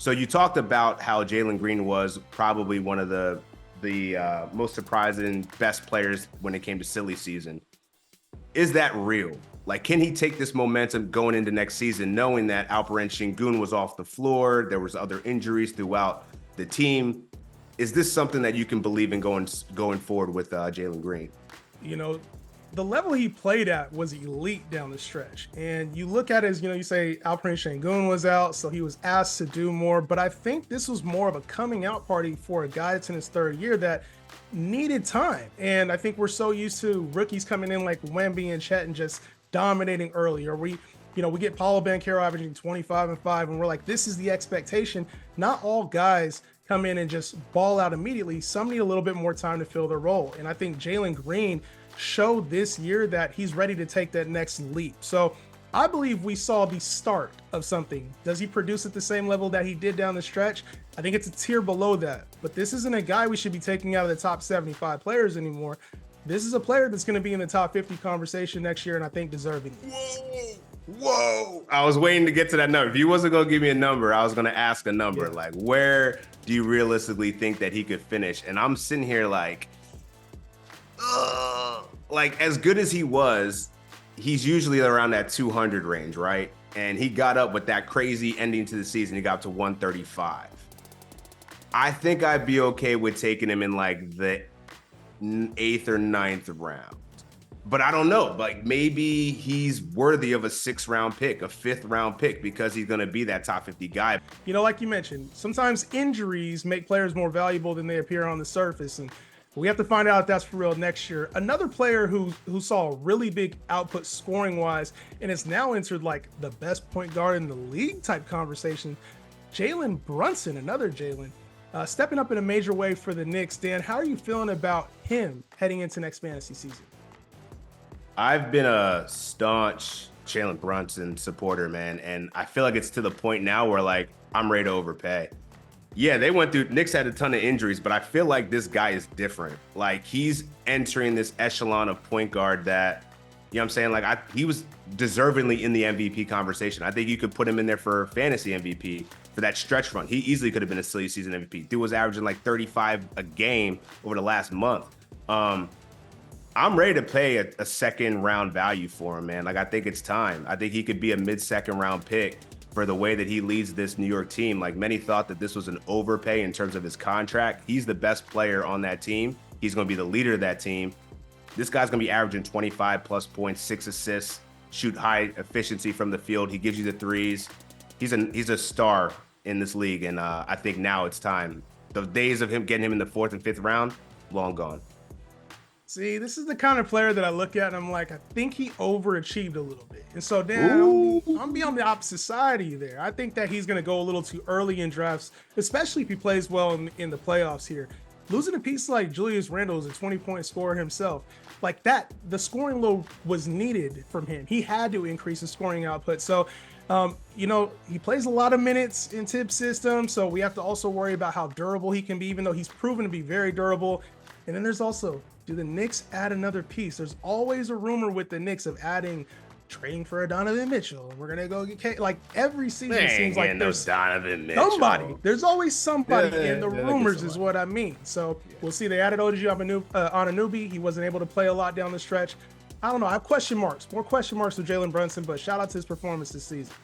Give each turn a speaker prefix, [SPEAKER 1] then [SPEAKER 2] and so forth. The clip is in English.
[SPEAKER 1] So you talked about how Jalen Green was probably one of the most surprising best players when it came to silly season. Is that real? Like, can he take this momentum going into next season, knowing that Alperen Şengün was off the floor, there was other injuries throughout the team? Is this something that you can believe in going forward with Jalen Green?
[SPEAKER 2] You know, the level he played at was elite down the stretch. And you look at it as, you say Alperen Şengün was out, so he was asked to do more. But I think this was more of a coming out party for a guy that's in his third year that needed time. And I think we're so used to rookies coming in like Wemby and Chet and just dominating early. Or we get Paolo Banchero averaging 25 and 5, and we're like, this is the expectation. Not all guys come in and just ball out immediately. Some need a little bit more time to fill their role. And I think Jalen Green showed this year that he's ready to take that next leap. So I believe we saw the start of something. Does he produce at the same level that he did down the stretch? I think it's a tier below that. But this isn't a guy we should be taking out of the top 75 players anymore. This is a player that's going to be in the top 50 conversation next year, and I think deserving.
[SPEAKER 1] Whoa. I was waiting to get to that number. If you wasn't going to give me a number, I was going to ask a number. Yeah. Like, where do you realistically think that he could finish? And I'm sitting here like, as good as he was, he's usually around that 200 range, right? And he got up with that crazy ending to the season. He got up to 135. I think I'd be okay with taking him in like the 8th or 9th round. But I don't know, like maybe he's worthy of a 6th round pick, a 5th round pick, because he's going to be that top 50 guy.
[SPEAKER 2] Like you mentioned, sometimes injuries make players more valuable than they appear on the surface. And we have to find out if that's for real next year. Another player who saw a really big output scoring wise, and has now entered like the best point guard in the league type conversation, Jalen Brunson, another Jalen, stepping up in a major way for the Knicks. Dan, how are you feeling about him heading into next fantasy season?
[SPEAKER 1] I've been a staunch Jalen Brunson supporter, man. And I feel like it's to the point now where like, I'm ready to overpay. Yeah, they went through, Knicks had a ton of injuries, but I feel like this guy is different. Like he's entering this echelon of point guard that, you know what I'm saying? Like he was deservingly in the MVP conversation. I think you could put him in there for fantasy MVP for that stretch run. He easily could have been a silly season MVP. Dude was averaging like 35 a game over the last month. I'm ready to pay a 2nd round value for him, man. Like I think it's time. I think he could be a mid-2nd round pick for the way that he leads this New York team. Like many thought that this was an overpay in terms of his contract. He's the best player on that team. He's going to be the leader of that team. This guy's going to be averaging 25 plus points, 6 assists, shoot high efficiency from the field. He gives you the threes. He's a star in this league. And I think now it's time. The days of him getting him in the 4th and 5th round, long gone.
[SPEAKER 2] See, this is the kind of player that I look at and I'm like, I think he overachieved a little bit. And so, Dan, I'm be on the opposite side of you there. I think that he's going to go a little too early in drafts, especially if he plays well in the playoffs here. Losing a piece like Julius Randle is a 20-point scorer himself. Like that, the scoring load was needed from him. He had to increase his scoring output. So, he plays a lot of minutes in Tibbs' system, so we have to also worry about how durable he can be, even though he's proven to be very durable. And then there's also, do the Knicks add another piece? There's always a rumor with the Knicks of trading for a Donovan Mitchell. We're gonna go get like every season seems like there's
[SPEAKER 1] Donovan Mitchell.
[SPEAKER 2] Somebody. There's always somebody in the rumors is what I mean. So we'll see. They added OG Anunoby. He wasn't able to play a lot down the stretch. I don't know. I have question marks, more question marks with Jalen Brunson, but shout out to his performance this season.